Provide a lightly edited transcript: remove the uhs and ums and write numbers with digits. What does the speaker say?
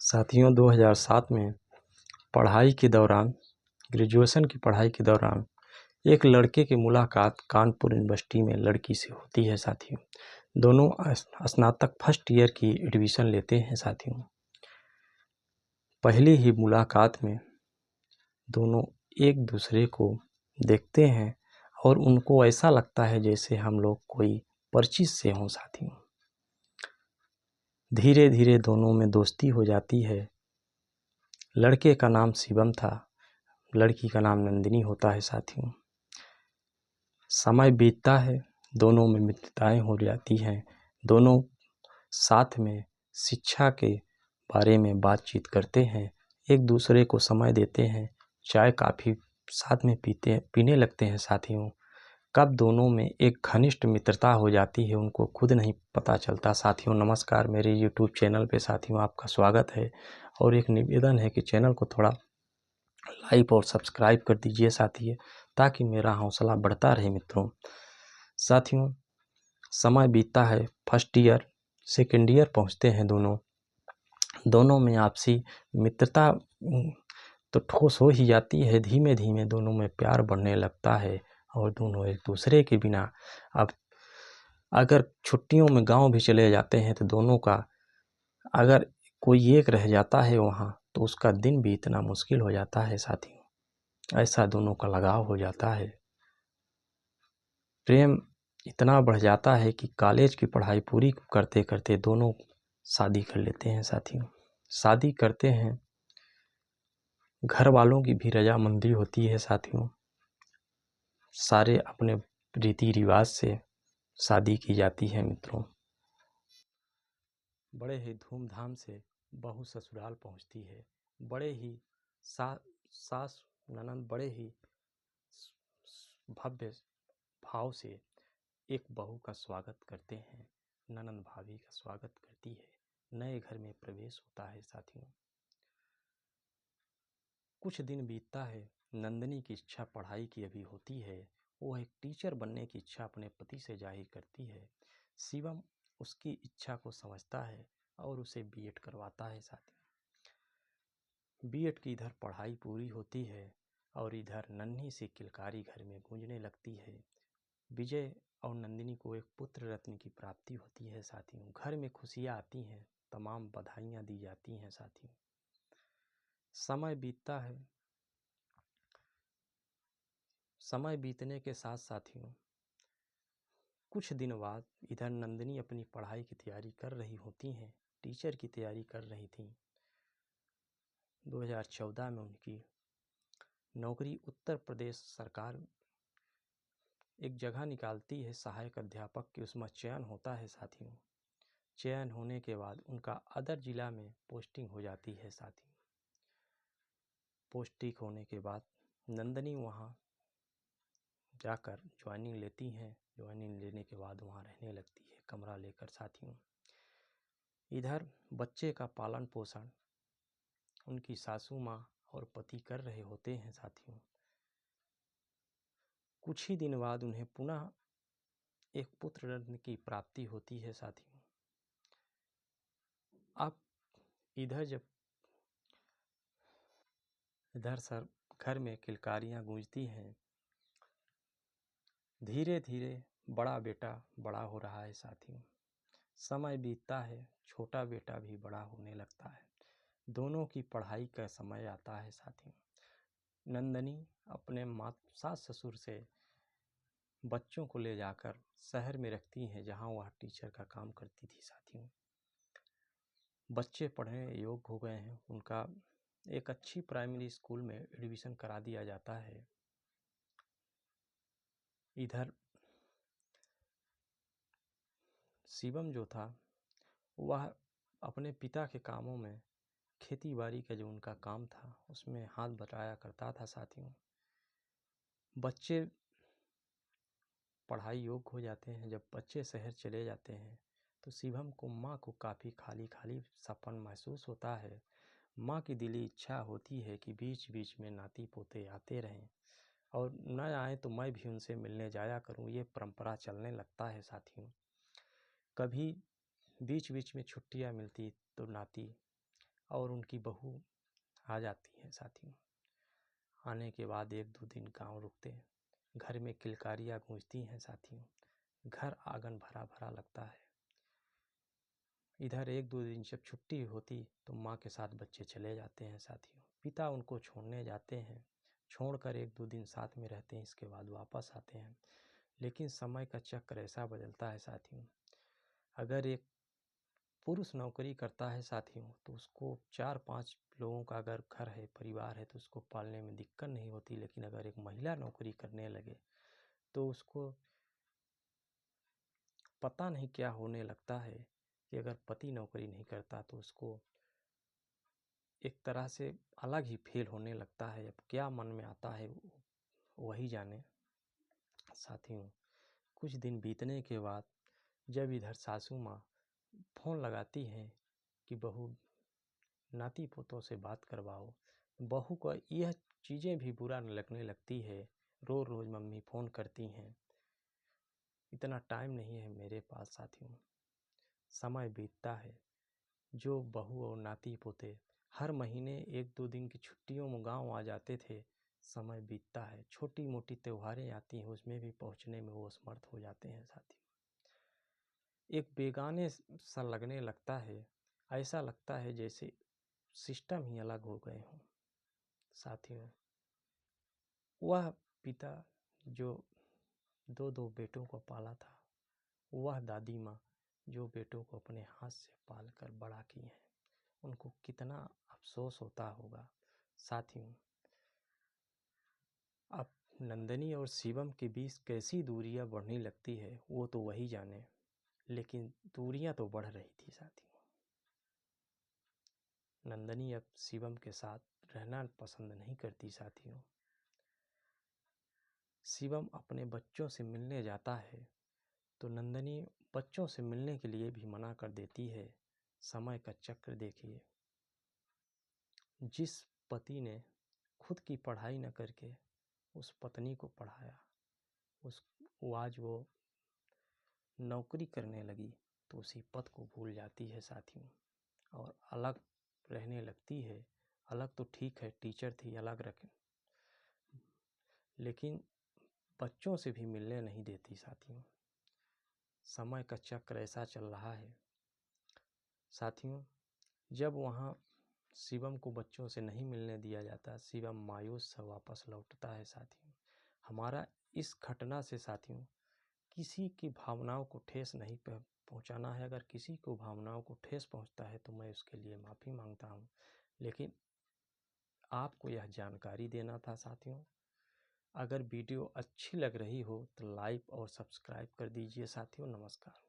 साथियों 2007 में पढ़ाई के दौरान ग्रेजुएशन की पढ़ाई के दौरान एक लड़के की मुलाकात कानपुर यूनिवर्सिटी में लड़की से होती है। साथियों दोनों स्नातक फर्स्ट ईयर की एडमिशन लेते हैं। साथियों पहली ही मुलाकात में दोनों एक दूसरे को देखते हैं और उनको ऐसा लगता है जैसे हम लोग कोई परिचित से हों। साथियों धीरे धीरे दोनों में दोस्ती हो जाती है। लड़के का नाम शिवम था, लड़की का नाम नंदिनी होता है। साथियों समय बीतता है, दोनों में मित्रताएं हो जाती हैं। दोनों साथ में शिक्षा के बारे में बातचीत करते हैं, एक दूसरे को समय देते हैं, चाय काफ़ी साथ में पीने लगते हैं। साथियों कब दोनों में एक घनिष्ठ मित्रता हो जाती है उनको खुद नहीं पता चलता। साथियों नमस्कार, मेरे YouTube चैनल पे साथियों आपका स्वागत है और एक निवेदन है कि चैनल को थोड़ा लाइक और सब्सक्राइब कर दीजिए साथियों, ताकि मेरा हौसला बढ़ता रहे। मित्रों साथियों समय बीतता है, फर्स्ट ईयर सेकेंड ईयर पहुंचते हैं। दोनों में आपसी मित्रता तो ठोस हो ही जाती है। धीमे धीमे दोनों में प्यार बढ़ने लगता है और दोनों एक दूसरे के बिना अब अगर छुट्टियों में गांव भी चले जाते हैं तो दोनों का अगर कोई एक रह जाता है वहाँ तो उसका दिन भी इतना मुश्किल हो जाता है। साथियों ऐसा दोनों का लगाव हो जाता है, प्रेम इतना बढ़ जाता है कि कॉलेज की पढ़ाई पूरी करते करते दोनों शादी कर लेते हैं। साथियों शादी करते हैं, घर वालों की भी रजामंदी होती है। साथियों सारे अपने रीति रिवाज से शादी की जाती है। मित्रों बड़े ही धूमधाम से बहू ससुराल पहुंचती है। बड़े ही सास ननद बड़े ही भव्य भाव से एक बहू का स्वागत करते हैं। ननद भाभी का स्वागत करती है, नए घर में प्रवेश होता है। साथियों कुछ दिन बीतता है, नंदिनी की इच्छा पढ़ाई की अभी होती है। वह एक टीचर बनने की इच्छा अपने पति से जाहिर करती है। शिवम उसकी इच्छा को समझता है और उसे बीएड करवाता है। साथियों बीएड की इधर पढ़ाई पूरी होती है और इधर नन्ही सी किलकारी घर में गूंजने लगती है। विजय और नंदिनी को एक पुत्र रत्न की प्राप्ति होती है। साथियों घर में खुशियाँ आती हैं, तमाम बधाइयाँ दी जाती हैं। साथियों समय बीतता है, समय बीतने के साथ साथियों कुछ दिन बाद इधर नंदिनी अपनी पढ़ाई की तैयारी कर रही होती हैं, टीचर की तैयारी कर रही थी। 2014 में उनकी नौकरी उत्तर प्रदेश सरकार एक जगह निकालती है सहायक अध्यापक की, उसमें चयन होता है। साथियों चयन होने के बाद उनका अदर जिला में पोस्टिंग हो जाती है। साथियों पोस्टिंग होने के बाद नंदिनी वहाँ जाकर ज्वाइनिंग लेती हैं। ज्वाइनिंग लेने के बाद वहाँ रहने लगती है कमरा लेकर। साथियों इधर बच्चे का पालन पोषण उनकी सासू माँ और पति कर रहे होते हैं। साथियों कुछ ही दिन बाद उन्हें पुनः एक पुत्र रत्न की प्राप्ति होती है। साथियों अब इधर सर घर में किलकारियाँ गूंजती हैं। धीरे धीरे बड़ा बेटा बड़ा हो रहा है। साथियों समय बीतता है, छोटा बेटा भी बड़ा होने लगता है। दोनों की पढ़ाई का समय आता है। साथियों नंदिनी अपने सास ससुर से बच्चों को ले जाकर शहर में रखती हैं, जहां वह टीचर का काम करती थी। साथियों बच्चे पढ़ने योग्य हो गए हैं, उनका एक अच्छी प्राइमरी स्कूल में एडमिशन करा दिया जाता है। इधर शिवम जो था वह अपने पिता के कामों में खेती बाड़ी का जो उनका काम था उसमें हाथ बटाया करता था। साथियों बच्चे पढ़ाई योग्य हो जाते हैं, जब बच्चे शहर चले जाते हैं तो शिवम को माँ को काफ़ी खाली खाली सपन महसूस होता है। माँ की दिली इच्छा होती है कि बीच बीच में नाती पोते आते रहें और न आए तो मैं भी उनसे मिलने जाया करूं, ये परंपरा चलने लगता है। साथियों कभी बीच बीच में छुट्टियां मिलती तो नाती और उनकी बहू आ जाती है साथियों। आने के बाद 1-2 दिन गांव रुकते हैं। घर में किलकारियाँ गूंजती हैं साथियों। घर आंगन भरा भरा लगता है। इधर 1-2 दिन जब छुट्टी होती तो माँ के साथ बच्चे चले जाते हैं साथियों। पिता उनको छोड़ने जाते हैं, छोड़कर 1-2 दिन साथ में रहते हैं, इसके बाद वापस आते हैं। लेकिन समय का चक्र ऐसा बदलता है साथियों, अगर एक पुरुष नौकरी करता है साथियों तो उसको 4-5 लोगों का अगर घर है, परिवार है, तो उसको पालने में दिक्कत नहीं होती। लेकिन अगर एक महिला नौकरी करने लगे तो उसको पता नहीं क्या होने लगता है कि अगर पति नौकरी नहीं करता तो उसको एक तरह से अलग ही फील होने लगता है। अब क्या मन में आता है वही जाने साथियों। कुछ दिन बीतने के बाद जब इधर सासू माँ फ़ोन लगाती हैं कि बहू नाती पोतों से बात करवाओ, बहू को यह चीज़ें भी बुरा लगने लगती है। रोज़ रोज़ मम्मी फ़ोन करती हैं, इतना टाइम नहीं है मेरे पास साथियों। समय बीतता है, जो बहू और नाती पोते हर महीने 1-2 दिन की छुट्टियों में गांव आ जाते थे, समय बीतता है। छोटी मोटी त्योहारें आती हैं, उसमें भी पहुंचने में वो असमर्थ हो जाते हैं साथियों। एक बेगाने सा लगने लगता है, ऐसा लगता है जैसे सिस्टम ही अलग हो गए हों साथियों। वह पिता जो 2-2 बेटों को पाला था, वह दादी माँ जो बेटों को अपने हाथ से पाल कर बड़ा की हैं, उनको कितना अफसोस होता होगा साथियों। अब नंदिनी और शिवम के बीच कैसी दूरियां बढ़ने लगती है वो तो वही जाने, लेकिन दूरियां तो बढ़ रही थी साथियों। नंदिनी अब शिवम के साथ रहना पसंद नहीं करती साथियों। शिवम अपने बच्चों से मिलने जाता है तो नंदिनी बच्चों से मिलने के लिए भी मना कर देती है। समय का चक्र देखिए, जिस पति ने खुद की पढ़ाई न करके उस पत्नी को पढ़ाया, आज वो नौकरी करने लगी तो उसी पद को भूल जाती है साथियों और अलग रहने लगती है। अलग तो ठीक है, टीचर थी, अलग रखें, लेकिन बच्चों से भी मिलने नहीं देती साथियों। समय का चक्र ऐसा चल रहा है साथियों। जब वहाँ शिवम को बच्चों से नहीं मिलने दिया जाता, शिवम मायूस सा वापस लौटता है साथियों। हमारा इस घटना से साथियों किसी की भावनाओं को ठेस नहीं पहुंचाना है। अगर किसी को भावनाओं को ठेस पहुंचता है तो मैं उसके लिए माफ़ी मांगता हूं, लेकिन आपको यह जानकारी देना था साथियों। अगर वीडियो अच्छी लग रही हो तो लाइक और सब्सक्राइब कर दीजिए साथियों। नमस्कार।